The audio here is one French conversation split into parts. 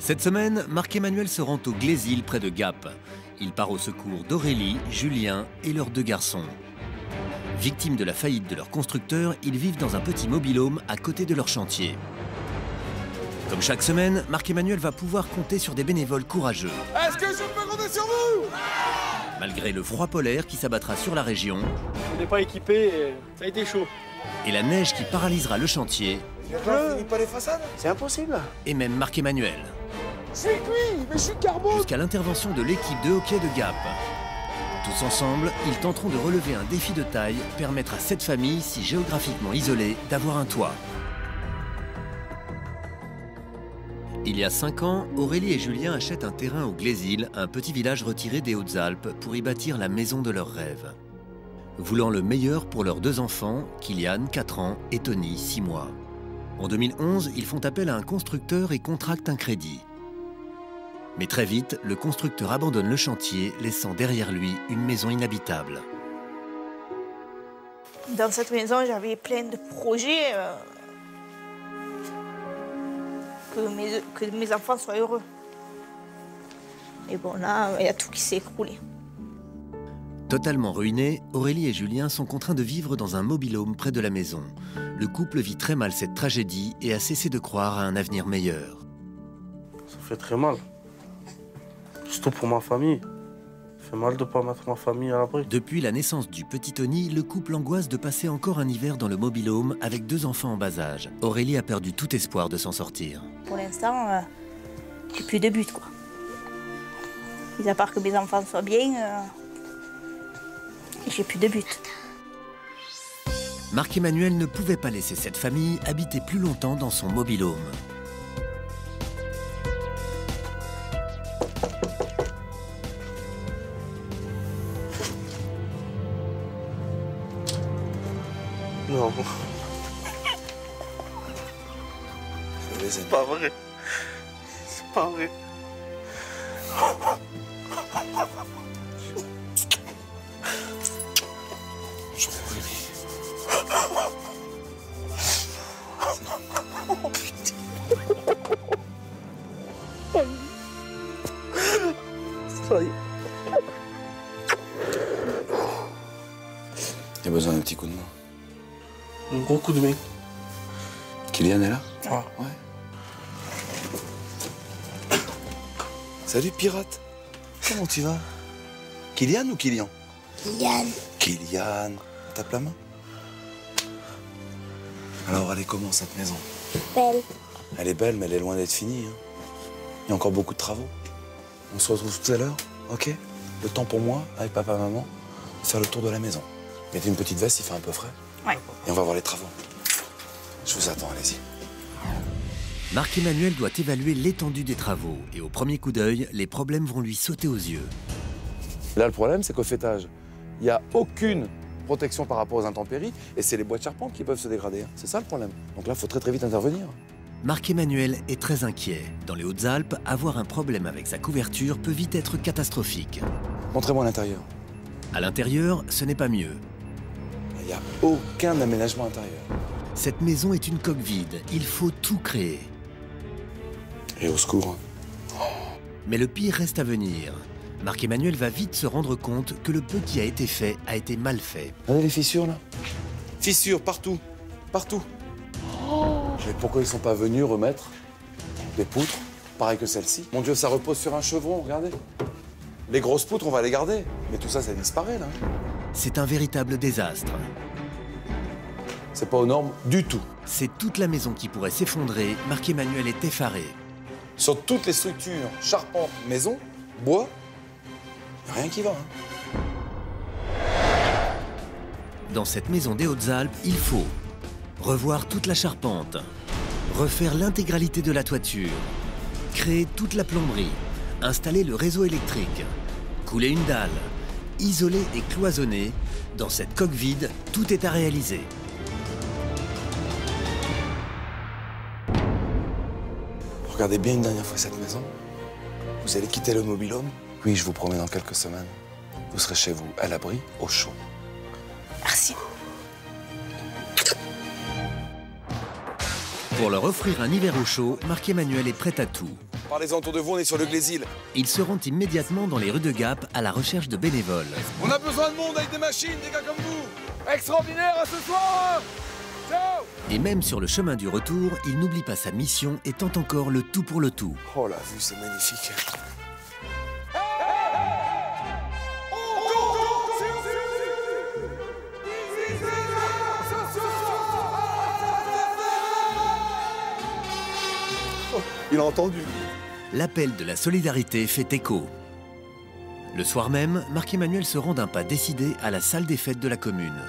Cette semaine, Marc-Emmanuel se rend au Glésil près de Gap. Il part au secours d'Aurélie, Julien et leurs 2 garçons. Victimes de la faillite de leur constructeur, ils vivent dans un petit mobil-home à côté de leur chantier. Comme chaque semaine, Marc-Emmanuel va pouvoir compter sur des bénévoles courageux. Est-ce que je peux compter sur vous? Malgré le froid polaire qui s'abattra sur la région, on n'est pas équipé et ça a été chaud. Et la neige qui paralysera le chantier, Je pas les façades? C'est impossible. et même Marc-Emmanuel. Je suis cuit, mais je suis carbone. Jusqu'à l'intervention de l'équipe de hockey de Gap. Tous ensemble, ils tenteront de relever un défi de taille, permettre à cette famille, si géographiquement isolée, d'avoir un toit. Il y a 5 ans, Aurélie et Julien achètent un terrain au Glésil, un petit village retiré des Hautes-Alpes, pour y bâtir la maison de leurs rêves. Voulant le meilleur pour leurs 2 enfants, Kylian, 4 ans, et Tony, 6 mois. En 2011, ils font appel à un constructeur et contractent un crédit. Mais très vite, le constructeur abandonne le chantier, laissant derrière lui une maison inhabitable. Dans cette maison, j'avais plein de projets, que mes enfants soient heureux. Et bon, là, il y a tout qui s'est écroulé. Totalement ruinés, Aurélie et Julien sont contraints de vivre dans un mobil-home près de la maison. Le couple vit très mal cette tragédie et a cessé de croire à un avenir meilleur. Ça fait très mal. Surtout pour ma famille. Ça fait mal de ne pas mettre ma famille à l'abri. Depuis la naissance du petit Tony, le couple angoisse de passer encore un hiver dans le mobil-home avec 2 enfants en bas âge. Aurélie a perdu tout espoir de s'en sortir. Pour l'instant, j'ai plus de but, quoi. Mis à part que mes enfants soient bien, j'ai plus de but. Marc-Emmanuel ne pouvait pas laisser cette famille habiter plus longtemps dans son mobil-home. Non. C'est pas vrai. C'est pas vrai. Ça y est. Il y a besoin d'un petit coup de main. Un gros coup de main. Kylian est là? Ah. Ouais. Salut pirate. Comment tu vas? Kylian ou Kylian? Kylian. Kylian. Tape la main. Alors elle est comment cette maison? Belle. Elle est belle mais elle est loin d'être finie. Hein. Il y a encore beaucoup de travaux. On se retrouve tout à l'heure, ok? Le temps pour moi, avec papa et maman, de faire le tour de la maison. Mettez une petite veste, il fait un peu frais. Ouais. Et on va voir les travaux. Je vous attends, allez-y. Marc-Emmanuel doit évaluer l'étendue des travaux et au premier coup d'œil, les problèmes vont lui sauter aux yeux. Là, le problème, c'est qu'au fêtage, il n'y a aucune protection par rapport aux intempéries et c'est les bois de charpente qui peuvent se dégrader. Hein. C'est ça le problème. Donc là, il faut très vite intervenir. Marc-Emmanuel est très inquiet. Dans les Hautes-Alpes, avoir un problème avec sa couverture peut vite être catastrophique. Montrez-moi l'intérieur. À l'intérieur, ce n'est pas mieux. Il n'y a aucun aménagement intérieur. Cette maison est une coque vide. Il faut tout créer. Et au secours. Mais le pire reste à venir. Marc-Emmanuel va vite se rendre compte que le peu qui a été fait a été mal fait. Regardez les fissures, là. Fissures partout. Partout. Mais pourquoi ils ne sont pas venus remettre des poutres, pareil que celle-ci? Mon Dieu, ça repose sur un chevron, regardez. Les grosses poutres, on va les garder. Mais tout ça, ça disparaît, là. C'est un véritable désastre. C'est pas aux normes du tout. C'est toute la maison qui pourrait s'effondrer. Marc-Emmanuel est effaré. Sur toutes les structures, charpente, maison, bois, y a rien qui va. Hein. Dans cette maison des Hautes-Alpes, il faut revoir toute la charpente, refaire l'intégralité de la toiture, créer toute la plomberie, installer le réseau électrique, couler une dalle, isoler et cloisonner. Dans cette coque vide, tout est à réaliser. Regardez bien une dernière fois cette maison. Vous allez quitter le mobil-home. Oui, je vous promets, dans quelques semaines, vous serez chez vous, à l'abri, au chaud. Merci. Pour leur offrir un hiver au chaud, Marc-Emmanuel est prêt à tout. Parlez-en autour de vous, on est sur le Glésil. Ils se rendent immédiatement dans les rues de Gap à la recherche de bénévoles. On a besoin de monde avec des machines, des gars comme vous. Extraordinaire à ce soir. Ciao. Et même sur le chemin du retour, il n'oublie pas sa mission et tente encore le tout pour le tout. Oh la vue, c'est magnifique. Il a entendu. L'appel de la solidarité fait écho. Le soir même, Marc-Emmanuel se rend d'un pas décidé à la salle des fêtes de la commune.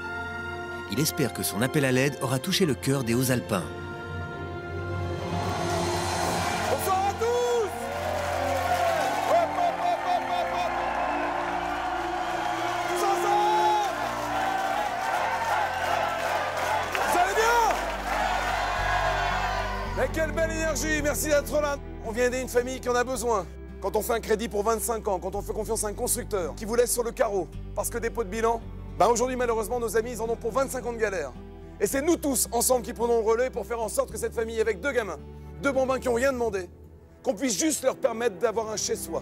Il espère que son appel à l'aide aura touché le cœur des Hauts-Alpins. Bonsoir à tous. Hop, hop, hop, hop, hop, hop. Tous ensemble. Vous allez bien? Mais quelle belle énergie, merci d'être là. On vient aider une famille qui en a besoin. Quand on fait un crédit pour 25 ans, quand on fait confiance à un constructeur qui vous laisse sur le carreau parce que dépôt de bilan, ben aujourd'hui malheureusement nos amis ils en ont pour 25 ans de galère. Et c'est nous tous ensemble qui prenons le relais pour faire en sorte que cette famille avec deux gamins, deux bambins qui n'ont rien demandé, qu'on puisse juste leur permettre d'avoir un chez-soi.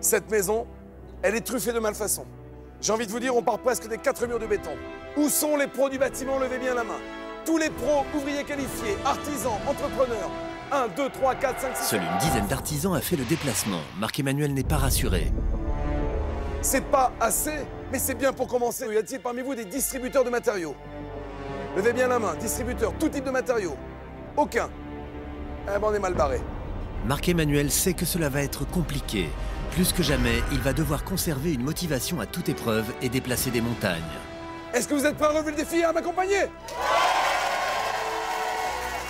Cette maison, elle est truffée de malfaçons. J'ai envie de vous dire, on part presque des 4 murs de béton. Où sont les pros du bâtiment? Levez bien la main. Tous les pros, ouvriers qualifiés, artisans, entrepreneurs. 1, 2, 3, 4, 5, 6... Seule une dizaine d'artisans a fait le déplacement. Marc-Emmanuel n'est pas rassuré. C'est pas assez, mais c'est bien pour commencer. Y a-t-il parmi vous des distributeurs de matériaux? Levez bien la main. Distributeurs, tout type de matériaux. Aucun. Eh ben on est mal barré. Marc-Emmanuel sait que cela va être compliqué. Plus que jamais, il va devoir conserver une motivation à toute épreuve et déplacer des montagnes. Est-ce que vous êtes prêts à relever le défi et à m'accompagner?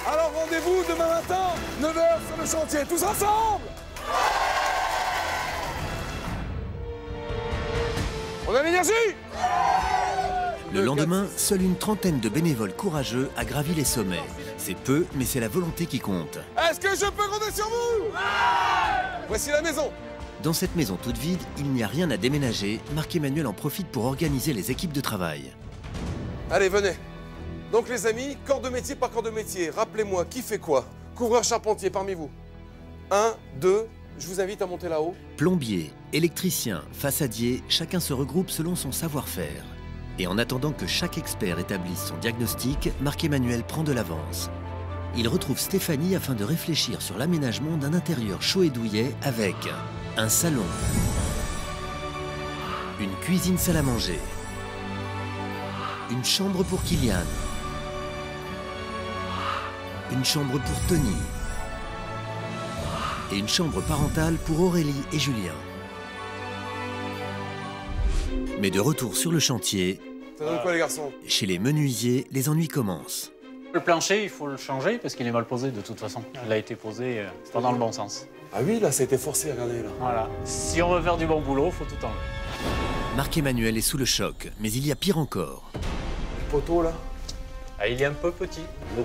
Alors rendez-vous demain matin, 9 h sur le chantier, tous ensemble. On a l'énergie. Le lendemain, seule une trentaine de bénévoles courageux a gravi les sommets. C'est peu, mais c'est la volonté qui compte. Est-ce que je peux compter sur vous? Voici la maison. Dans cette maison toute vide, il n'y a rien à déménager. Marc-Emmanuel en profite pour organiser les équipes de travail. Allez, venez. Donc les amis, corps de métier par corps de métier, rappelez-moi, qui fait quoi? Couvreur charpentier parmi vous. 1, 2, je vous invite à monter là-haut. Plombier, électricien, façadier, chacun se regroupe selon son savoir-faire. Et en attendant que chaque expert établisse son diagnostic, Marc-Emmanuel prend de l'avance. Il retrouve Stéphanie afin de réfléchir sur l'aménagement d'un intérieur chaud et douillet avec un salon, une cuisine salle à manger, une chambre pour Kylian, une chambre pour Tony et une chambre parentale pour Aurélie et Julien. Mais de retour sur le chantier, Ça donne quoi les garçons? chez les menuisiers, les ennuis commencent. Le plancher, il faut le changer parce qu'il est mal posé de toute façon. Il a été posé pas dans le bon sens. Ah oui, là, ça a été forcé, regardez là. Voilà. Si on veut faire du bon boulot, il faut tout enlever. Marc-Emmanuel est sous le choc, mais il y a pire encore. Le poteau là. Ah, il est un peu petit.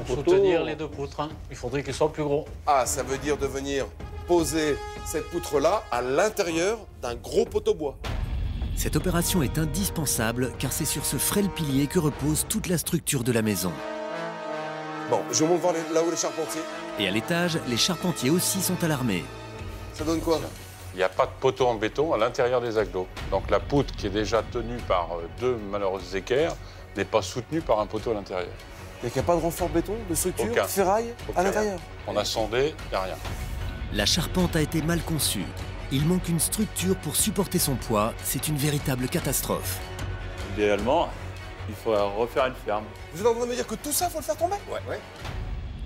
Pour soutenir les deux poutres, hein. Il faudrait qu'il soit plus gros. Ah, ça veut dire de venir poser cette poutre-là à l'intérieur d'un gros poteau bois. Cette opération est indispensable car c'est sur ce frêle pilier que repose toute la structure de la maison. Bon, je monte voir là-haut les charpentiers. Et à l'étage, les charpentiers aussi sont alarmés. Ça donne quoi? Il n'y a pas de poteau en béton à l'intérieur des agglos. Donc la poutre qui est déjà tenue par deux malheureuses équerres n'est pas soutenue par un poteau à l'intérieur. Il n'y a pas de renfort béton, de structure, Aucun. de ferraille Aucun. à l'intérieur? On a sondé, il n'y a rien. La charpente a été mal conçue. Il manque une structure pour supporter son poids. C'est une véritable catastrophe. Idéalement, il faudrait refaire une ferme. Vous êtes en train de me dire que tout ça, faut le faire tomber? Ouais.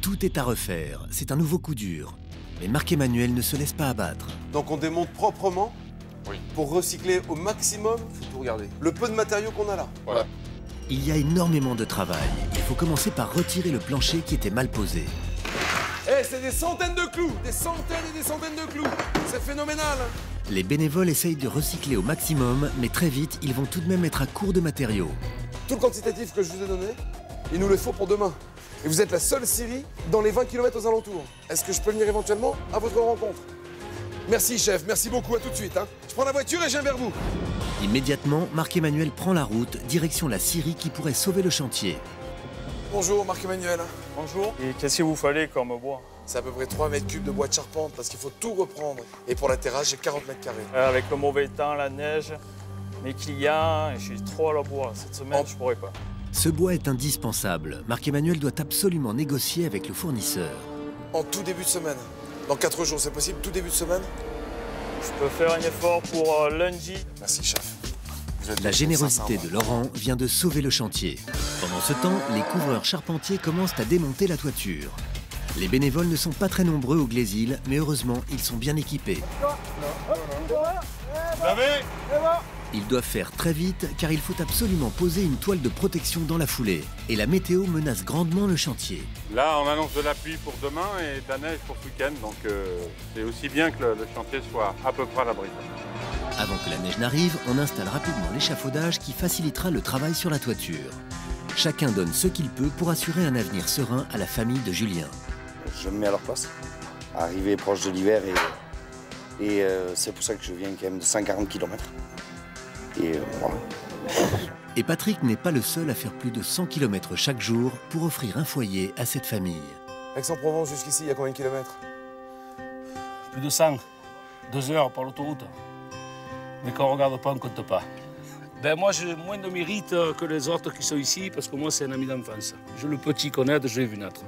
Tout est à refaire. C'est un nouveau coup dur. Mais Marc-Emmanuel ne se laisse pas abattre. Donc on démonte proprement Oui. pour recycler au maximum, faut tout regarder, le peu de matériaux qu'on a là. Voilà. Il y a énormément de travail. Il faut commencer par retirer le plancher qui était mal posé. Eh, c'est des centaines de clous, des centaines et des centaines de clous. C'est phénoménal. Hein. Les bénévoles essayent de recycler au maximum, mais très vite, ils vont tout de même être à court de matériaux. Tout le quantitatif que je vous ai donné, il nous le faut pour demain. Et vous êtes la seule scierie dans les 20 km aux alentours. Est-ce que je peux venir éventuellement à votre rencontre? Merci chef, merci beaucoup, à tout de suite. Hein. Je prends la voiture et je viens vers vous. Immédiatement, Marc-Emmanuel prend la route, direction la scierie qui pourrait sauver le chantier. Bonjour Marc-Emmanuel. Bonjour. Et qu'est-ce qu'il vous fallait comme bois? c'est à peu près 3 mètres cubes de bois de charpente parce qu'il faut tout reprendre. Et pour la terrasse, j'ai 40 mètres carrés. Avec le mauvais temps, la neige, mes clients, je suis trop à la bois. Cette semaine, je pourrais pas. Ce bois est indispensable. Marc-Emmanuel doit absolument négocier avec le fournisseur. En tout début de semaine. Dans 4 jours, c'est possible, tout début de semaine? Je peux faire un effort pour lundi. Merci, chef. La générosité de Laurent vient de sauver le chantier. Pendant ce temps, les couvreurs charpentiers commencent à démonter la toiture. Les bénévoles ne sont pas très nombreux au Glésil, mais heureusement, ils sont bien équipés. Ils doivent faire très vite car il faut absolument poser une toile de protection dans la foulée. Et la météo menace grandement le chantier. Là, on annonce de la pluie pour demain et de la neige pour ce week-end. Donc c'est aussi bien que le chantier soit à peu près à l'abri. Avant que la neige n'arrive, on installe rapidement l'échafaudage qui facilitera le travail sur la toiture. Chacun donne ce qu'il peut pour assurer un avenir serein à la famille de Julien. Je me mets à leur place. Arrivé proche de l'hiver et c'est pour ça que je viens quand même de 140 km. Et voilà. Et Patrick n'est pas le seul à faire plus de 100 km chaque jour pour offrir un foyer à cette famille. Aix-en-Provence jusqu'ici, il y a combien de kilomètres? Plus de 100. 2 heures par l'autoroute. Mais quand on ne regarde pas, on ne compte pas. Ben moi, j'ai moins de mérite que les autres qui sont ici, parce que moi, c'est un ami d'enfance. Je le petit qu'on aide, je l'ai vu naître.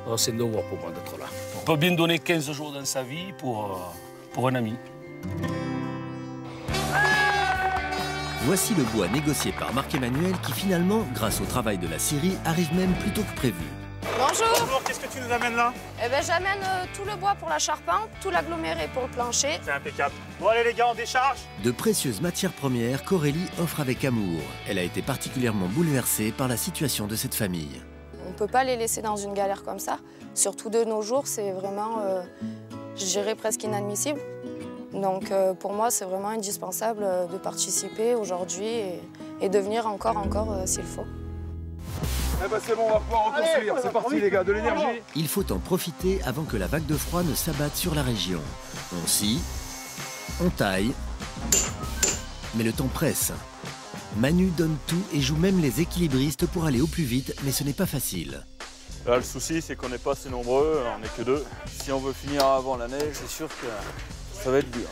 Alors, c'est un devoir pour moi d'être là. On peut bien donner 15 jours dans sa vie pour un ami. Voici le bois négocié par Marc-Emmanuel qui finalement, grâce au travail de la scierie, arrive même plus tôt que prévu. Bonjour. Bonjour, qu'est-ce que tu nous amènes là? Eh ben, j'amène tout le bois pour la charpente, tout l'aggloméré pour le plancher. C'est impeccable. Bon allez les gars, on décharge. De précieuses matières premières qu'Aurélie offre avec amour. Elle a été particulièrement bouleversée par la situation de cette famille. On ne peut pas les laisser dans une galère comme ça. Surtout de nos jours, c'est vraiment, je dirais, presque inadmissible. Donc pour moi, c'est vraiment indispensable de participer aujourd'hui et de venir encore s'il faut. Eh ben c'est bon, on va pouvoir reconstruire. C'est parti les gars, de l'énergie. Il faut en profiter avant que la vague de froid ne s'abatte sur la région. On scie, on taille, mais le temps presse. Manu donne tout et joue même les équilibristes pour aller au plus vite, mais ce n'est pas facile. Là, le souci, c'est qu'on n'est pas assez nombreux, on n'est que 2. Si on veut finir avant la neige, c'est sûr que ça va être dur.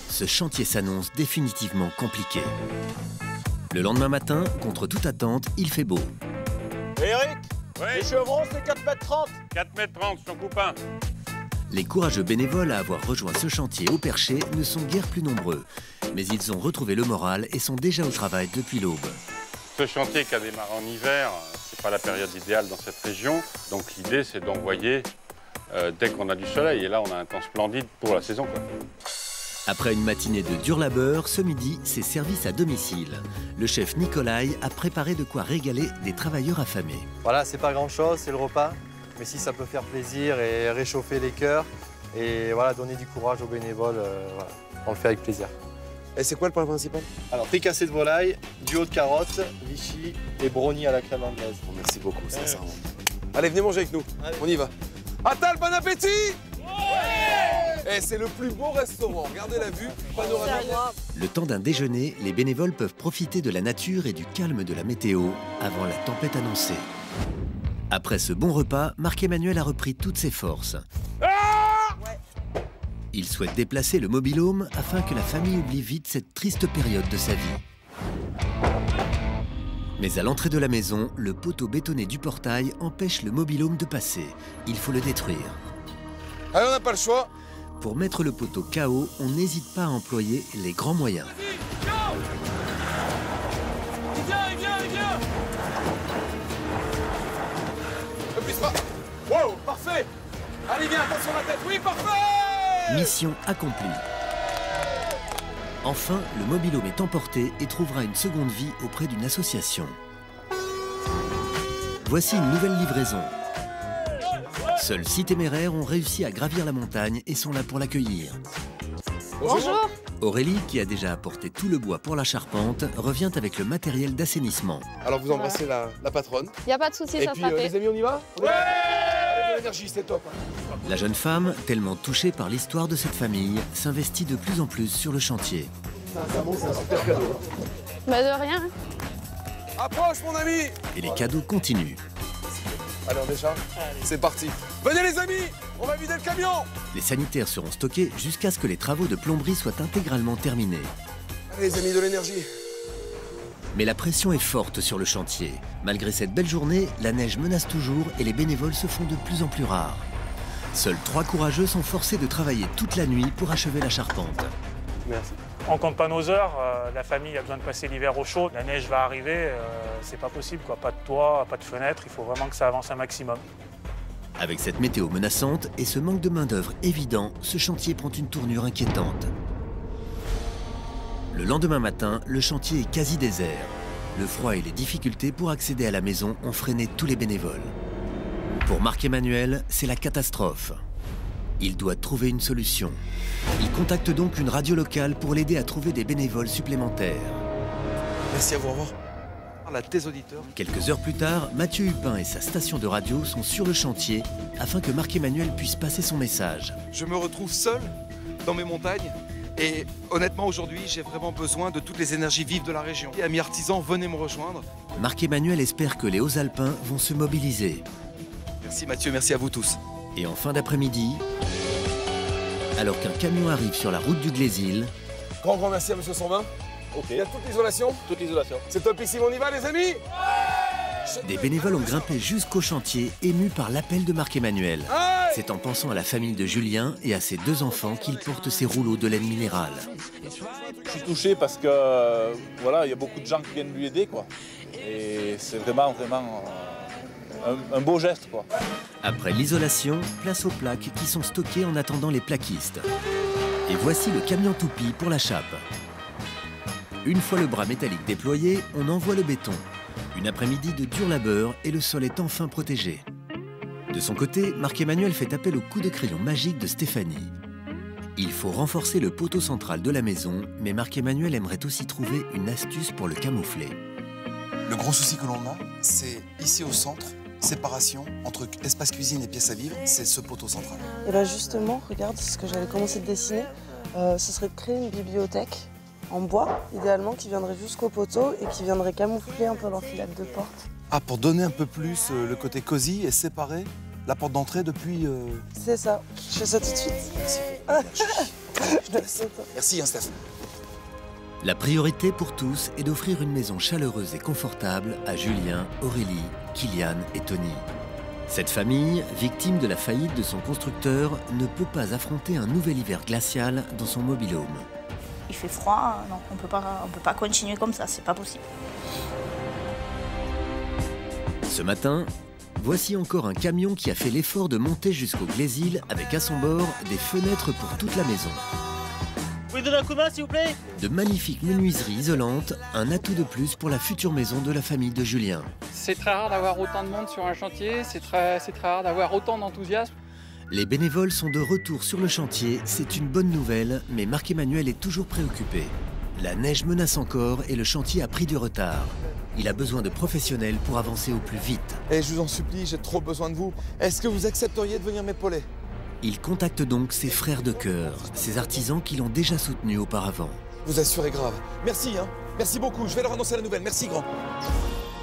Ce chantier s'annonce définitivement compliqué. Le lendemain matin, contre toute attente, il fait beau. Eric, Oui. les chevrons, c'est 4,30 m. 4,30 m, j'en coupe un. Les courageux bénévoles à avoir rejoint ce chantier au perché ne sont guère plus nombreux. Mais ils ont retrouvé le moral et sont déjà au travail depuis l'aube. Ce chantier qui a démarré en hiver, c'est pas la période idéale dans cette région. Donc l'idée, c'est d'envoyer dès qu'on a du soleil. Et là, on a un temps splendide pour la saison, quoi. Après une matinée de dur labeur, ce midi, c'est service à domicile. Le chef Nicolai a préparé de quoi régaler des travailleurs affamés. Voilà, c'est pas grand-chose, c'est le repas. Mais si ça peut faire plaisir et réchauffer les cœurs et voilà, donner du courage aux bénévoles, voilà, on le fait avec plaisir. Et c'est quoi le plat principal? Alors, fricassé de volaille, duo de carottes, vichy et brownie à la crème anglaise. Oh, merci beaucoup, sincèrement. Allez, venez manger avec nous. Allez. On y va. Atal, bon appétit! Et c'est le plus beau restaurant. Regardez la vue panoramique. Le temps d'un déjeuner, les bénévoles peuvent profiter de la nature et du calme de la météo avant la tempête annoncée. Après ce bon repas, Marc-Emmanuel a repris toutes ses forces. Il souhaite déplacer le mobil-home afin que la famille oublie vite cette triste période de sa vie. Mais à l'entrée de la maison, le poteau bétonné du portail empêche le mobil-home de passer. Il faut le détruire. Allez, on n'a pas le choix. Pour mettre le poteau KO, on n'hésite pas à employer les grands moyens. Ne puisse pas. Wow, parfait. Allez, viens, attention la tête. Oui, parfait. Mission accomplie. Enfin, le mobil-home est emporté et trouvera une seconde vie auprès d'une association. Voici une nouvelle livraison. Seuls 6 téméraires ont réussi à gravir la montagne et sont là pour l'accueillir. Bonjour. Aurélie, qui a déjà apporté tout le bois pour la charpente, revient avec le matériel d'assainissement. Alors vous embrassez la patronne. Il n'y a pas de souci, Et ça puis, sera fait. les amis, on y va? Ouais. Allez, de l'énergie, c'est top. La jeune femme, tellement touchée par l'histoire de cette famille, s'investit de plus en plus sur le chantier. C'est un super cadeau. Bah de rien. Approche, mon ami. Et les cadeaux continuent. Allez, on décharge. C'est parti. Venez les amis, on va vider le camion. Les sanitaires seront stockés jusqu'à ce que les travaux de plomberie soient intégralement terminés. Allez les amis, de l'énergie. Mais la pression est forte sur le chantier. Malgré cette belle journée, la neige menace toujours et les bénévoles se font de plus en plus rares. Seuls 3 courageux sont forcés de travailler toute la nuit pour achever la charpente. Merci. On compte pas nos heures, la famille a besoin de passer l'hiver au chaud, la neige va arriver, c'est pas possible quoi. Pas de toit, pas de fenêtre, il faut vraiment que ça avance un maximum. Avec cette météo menaçante et ce manque de main-d'œuvre évident, ce chantier prend une tournure inquiétante. Le lendemain matin, le chantier est quasi désert. Le froid et les difficultés pour accéder à la maison ont freiné tous les bénévoles. Pour Marc-Emmanuel, c'est la catastrophe. Il doit trouver une solution. Il contacte donc une radio locale pour l'aider à trouver des bénévoles supplémentaires. Merci à vous, au revoir. À tes auditeurs. Quelques heures plus tard, Mathieu Hupin et sa station de radio sont sur le chantier afin que Marc-Emmanuel puisse passer son message. Je me retrouve seul dans mes montagnes et honnêtement aujourd'hui j'ai vraiment besoin de toutes les énergies vives de la région. Et amis artisans, venez me rejoindre. Marc-Emmanuel espère que les Hauts-Alpins vont se mobiliser. Merci Mathieu, merci à vous tous. Et en fin d'après-midi, alors qu'un camion arrive sur la route du Glésil... Grand merci à monsieur Sombin. Ok. Il y a toute l'isolation. Toute l'isolation. C'est top ici, on y va les amis. Des bénévoles ont grimpé jusqu'au chantier, émus par l'appel de Marc-Emmanuel. C'est en pensant à la famille de Julien et à ses 2 enfants qu'il porte ses rouleaux de laine minérale. Je suis touché parce que voilà, il y a beaucoup de gens qui viennent lui aider, quoi. Et c'est vraiment un beau geste, quoi. Après l'isolation, place aux plaques qui sont stockées en attendant les plaquistes. Et voici le camion toupie pour la chape. Une fois le bras métallique déployé, on envoie le béton. Une après-midi de dur labeur et le sol est enfin protégé. De son côté, Marc-Emmanuel fait appel au coup de crayon magique de Stéphanie. Il faut renforcer le poteau central de la maison, mais Marc-Emmanuel aimerait aussi trouver une astuce pour le camoufler. Le gros souci que l'on a, c'est ici au centre, séparation entre espace cuisine et pièce à vivre, c'est ce poteau central. Et bien justement, regarde ce que j'avais commencé de dessiner, ce serait de créer une bibliothèque en bois, idéalement, qui viendrait jusqu'au poteau et qui viendrait camoufler un peu l'enfilade de porte. Ah, pour donner un peu plus le côté cosy et séparer la porte d'entrée depuis... C'est ça, je fais ça tout de suite. Merci. Merci, hein, Steph. La priorité pour tous est d'offrir une maison chaleureuse et confortable à Julien, Aurélie, Kylian et Tony. Cette famille, victime de la faillite de son constructeur, ne peut pas affronter un nouvel hiver glacial dans son mobil-home. Il fait froid, donc on peut pas continuer comme ça, c'est pas possible. Ce matin, voici encore un camion qui a fait l'effort de monter jusqu'au Glésil avec à son bord des fenêtres pour toute la maison. Vous pouvez donner un coup de main, s'il vous plaît? De magnifiques menuiseries isolantes, un atout de plus pour la future maison de la famille de Julien. C'est très rare d'avoir autant de monde sur un chantier, c'est très rare d'avoir autant d'enthousiasme. Les bénévoles sont de retour sur le chantier, c'est une bonne nouvelle, mais Marc-Emmanuel est toujours préoccupé. La neige menace encore et le chantier a pris du retard. Il a besoin de professionnels pour avancer au plus vite. Et je vous en supplie, j'ai trop besoin de vous. Est-ce que vous accepteriez de venir m'épauler? Il contacte donc ses frères de cœur, ces artisans qui l'ont déjà soutenu auparavant. Vous assurez grave. Merci, hein. Merci beaucoup, je vais leur annoncer la nouvelle. Merci, grand.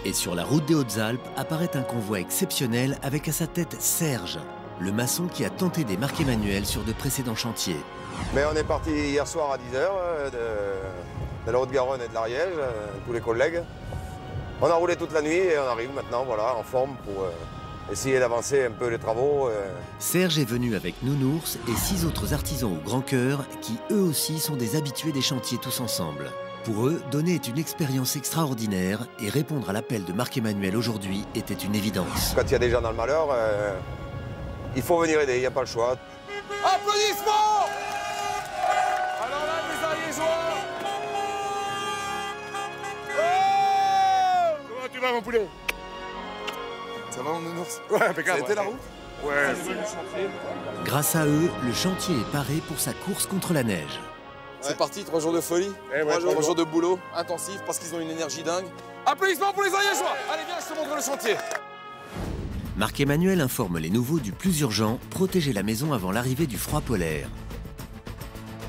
Et sur la route des Hautes-Alpes apparaît un convoi exceptionnel avec à sa tête Serge, le maçon qui a tenté d'aider Marc-Emmanuel sur de précédents chantiers. Mais on est parti hier soir à 10h de la Haute-Garonne et de l'Ariège, tous les collègues. On a roulé toute la nuit et on arrive maintenant voilà, en forme pour essayer d'avancer un peu les travaux. Serge est venu avec Nounours et 6 autres artisans au grand cœur qui eux aussi sont des habitués des chantiers tous ensemble. Pour eux, donner est une expérience extraordinaire et répondre à l'appel de Marc-Emmanuel aujourd'hui était une évidence. Quand il y a des gens dans le malheur, il faut venir aider, il n'y a pas le choix. Applaudissements! Alors là, les Ariégeois! Oh! Comment tu vas, mon poulet? Ça va, mon nounours? Ouais, impeccable. C'était la route? Ouais. Grâce à eux, le chantier est paré pour sa course contre la neige. C'est parti, 3 jours de folie, 3 jours de boulot intensif parce qu'ils ont une énergie dingue. Applaudissements pour les Ariégeois! Allez, viens, je te montre le chantier. Marc-Emmanuel informe les nouveaux du plus urgent, protéger la maison avant l'arrivée du froid polaire.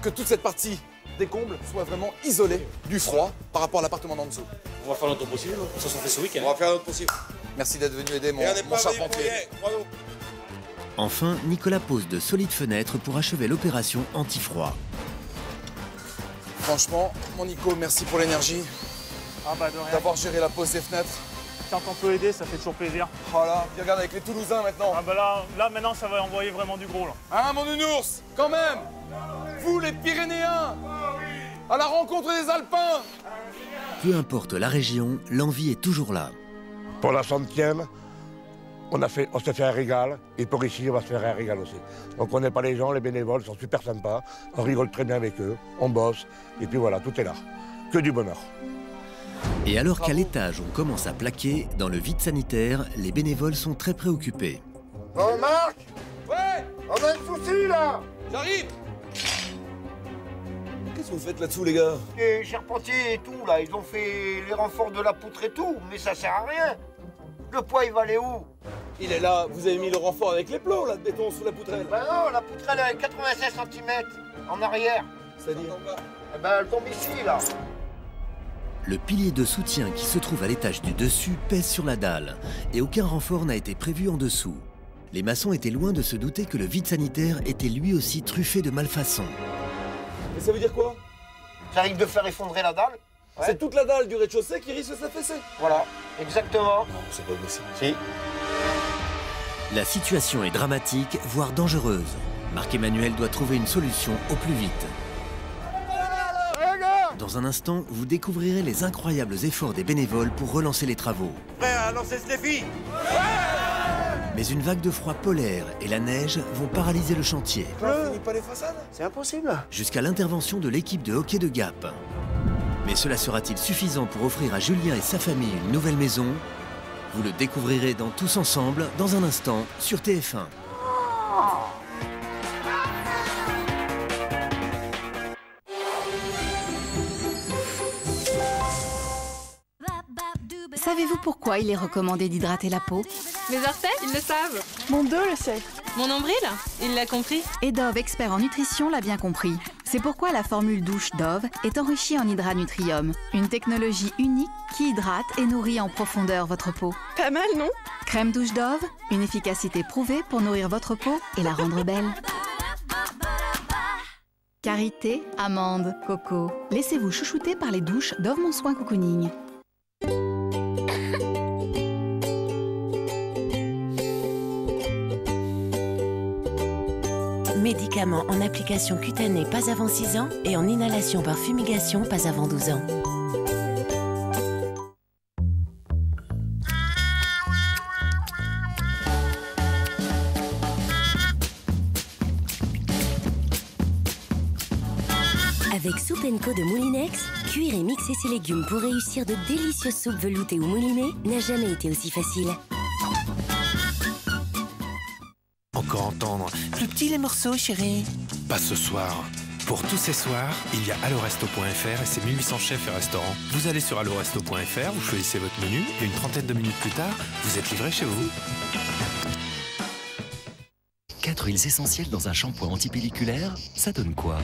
Que toute cette partie des combles soit vraiment isolée du froid par rapport à l'appartement d'en dessous. On va faire notre possible, ça s'en fait ce week-end. On va faire notre possible. Merci d'être venu aider mon charpentier. Enfin, Nicolas pose de solides fenêtres pour achever l'opération anti-froid. Franchement, mon Nico, merci pour l'énergie. Ah bah de rien. D'avoir géré la pose des fenêtres. Quand on peut aider, ça fait toujours plaisir. Voilà, puis regarde avec les Toulousains maintenant. Ah bah là maintenant, ça va envoyer vraiment du gros là. Hein, mon nounours, quand même. Vous, les Pyrénéens, à la rencontre des Alpins. Peu importe la région, l'envie est toujours là. Pour la 100e, on s'est fait un régal, et pour ici, on va se faire un régal aussi. Donc on n'est pas les gens, les bénévoles sont super sympas, on rigole très bien avec eux, on bosse, et puis voilà, tout est là. Que du bonheur. Et alors qu'à l'étage, on commence à plaquer, dans le vide sanitaire, les bénévoles sont très préoccupés. Bon, Marc. Ouais. On a un souci, là. J'arrive. Qu'est-ce que vous faites là-dessous, les gars? Les charpentiers et tout, là, ils ont fait les renforts de la poutre et tout, mais ça sert à rien. Le poids, il va aller où? Il est là, vous avez mis le renfort avec les plots, là, de béton sous la poutrelle. Ben non, la poutrelle est 96 cm en arrière. C'est-à-dire? Eh ben, elle tombe ici, là. Le pilier de soutien qui se trouve à l'étage du dessus pèse sur la dalle, et aucun renfort n'a été prévu en dessous. Les maçons étaient loin de se douter que le vide sanitaire était lui aussi truffé de malfaçons. Et ça veut dire quoi? Ça risque de faire effondrer la dalle. Ouais. C'est toute la dalle du rez-de-chaussée qui risque de s'affaisser. Voilà, exactement. Non, c'est pas possible. Si. La situation est dramatique, voire dangereuse. Marc-Emmanuel doit trouver une solution au plus vite. Dans un instant, vous découvrirez les incroyables efforts des bénévoles pour relancer les travaux. Prêt à lancer ce défi? Mais une vague de froid polaire et la neige vont paralyser le chantier. On finit pas les façades? C'est impossible. Jusqu'à l'intervention de l'équipe de hockey de Gap. Mais cela sera-t-il suffisant pour offrir à Julien et sa famille une nouvelle maison? Vous le découvrirez dans Tous Ensemble, dans un instant, sur TF1. Savez-vous pourquoi il est recommandé d'hydrater la peau? Mes orteils, ils le savent. Mon dos le sait. Mon nombril, il l'a compris. Et Dove, expert en nutrition, l'a bien compris. C'est pourquoi la formule douche Dove est enrichie en Hydranutrium, une technologie unique qui hydrate et nourrit en profondeur votre peau. Pas mal, non? Crème douche Dove, une efficacité prouvée pour nourrir votre peau et la rendre belle. Karité, amande, coco. Laissez-vous chouchouter par les douches Dove Mon Soin Cocooning. Médicaments en application cutanée pas avant 6 ans et en inhalation par fumigation pas avant 12 ans. Avec Soup & Co de Moulinex, cuire et mixer ses légumes pour réussir de délicieuses soupes veloutées ou moulinées n'a jamais été aussi facile. Encore entendre. Plus petit les morceaux, chérie. Pas ce soir. Pour tous ces soirs, il y a alloresto.fr et ses 1800 chefs et restaurants. Vous allez sur alloresto.fr, vous choisissez votre menu et une trentaine de minutes plus tard, vous êtes livré chez vous. 4 huiles essentielles dans un shampoing antipelliculaire, ça donne quoi?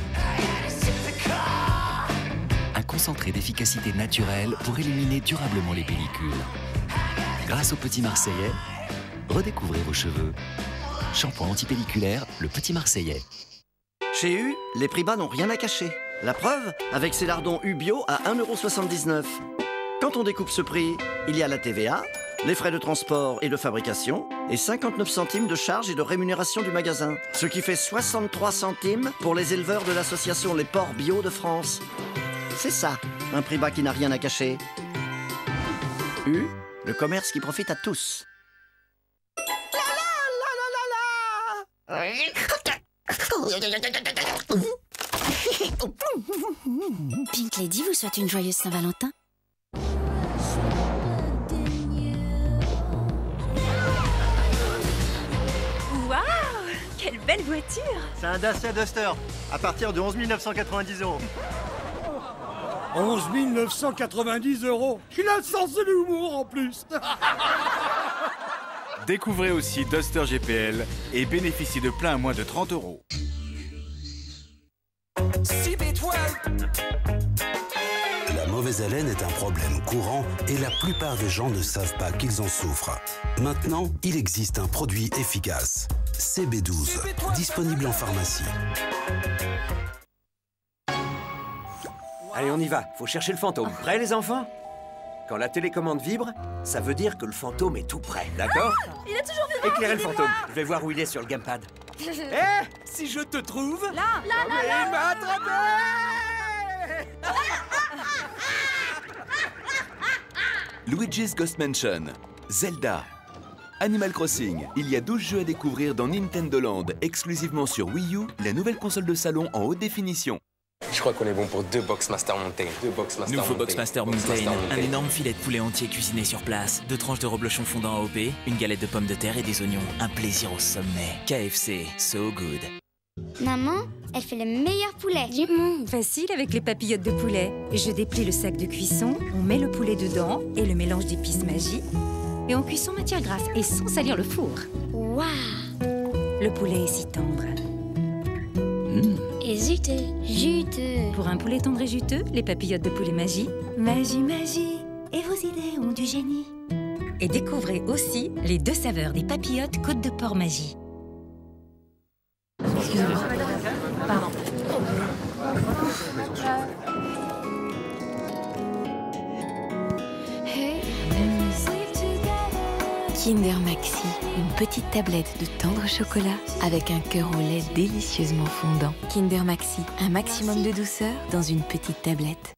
Un concentré d'efficacité naturelle pour éliminer durablement les pellicules. Grâce au Petit Marseillais, redécouvrez vos cheveux. Shampoing antipelliculaire, le Petit Marseillais. Chez U, les prix bas n'ont rien à cacher. La preuve, avec ces lardons U bio à 1,79 €. Quand on découpe ce prix, il y a la TVA, les frais de transport et de fabrication, et 59 centimes de charges et de rémunération du magasin. Ce qui fait 63 centimes pour les éleveurs de l'association Les Porcs Bio de France. C'est ça, un prix bas qui n'a rien à cacher. U, le commerce qui profite à tous. Pink Lady vous souhaite une joyeuse Saint-Valentin. Waouh, quelle belle voiture! C'est un Dacia Duster, à partir de 11 990 €. 11 990 €. Il a le sens de l'humour en plus. Découvrez aussi Duster GPL et bénéficiez de plein à moins de 30 €. La mauvaise haleine est un problème courant et la plupart des gens ne savent pas qu'ils en souffrent. Maintenant, il existe un produit efficace. CB12, disponible en pharmacie. Allez, on y va. Faut chercher le fantôme. Prêts, les enfants? Quand la télécommande vibre, ça veut dire que le fantôme est tout près, d'accord? Il est toujours vivant. Éclairez le fantôme. Je vais voir où il est sur le gamepad. Si je te trouve... Là, il m'a attrapé. Luigi's Ghost Mansion, Zelda, Animal Crossing. Il y a 12 jeux à découvrir dans Nintendo Land, exclusivement sur Wii U, la nouvelle console de salon en haute définition. Je crois qu'on est bon pour 2 Boxmaster Mountain. Nouveau Boxmaster Mountain, un énorme filet de poulet entier cuisiné sur place, 2 tranches de reblochon fondant AOP, une galette de pommes de terre et des oignons. Un plaisir au sommet. KFC, so good. Maman, elle fait le meilleur poulet du monde. Facile avec les papillotes de poulet. Je déplie le sac de cuisson, on met le poulet dedans et le mélange d'épices magie. Et on cuit sans matière grasse et sans salir le four. Waouh! Le poulet est si tendre. Et juteux. Pour un poulet tendre et juteux, les papillotes de poulet magie. Magie, magie. Et vos idées ont du génie. Et découvrez aussi les 2 saveurs des papillotes côte de porc magie. Excusez-moi. Pardon. Kinder Maxi, une petite tablette de tendre chocolat avec un cœur au lait délicieusement fondant. Kinder Maxi, un maximum de douceur dans une petite tablette.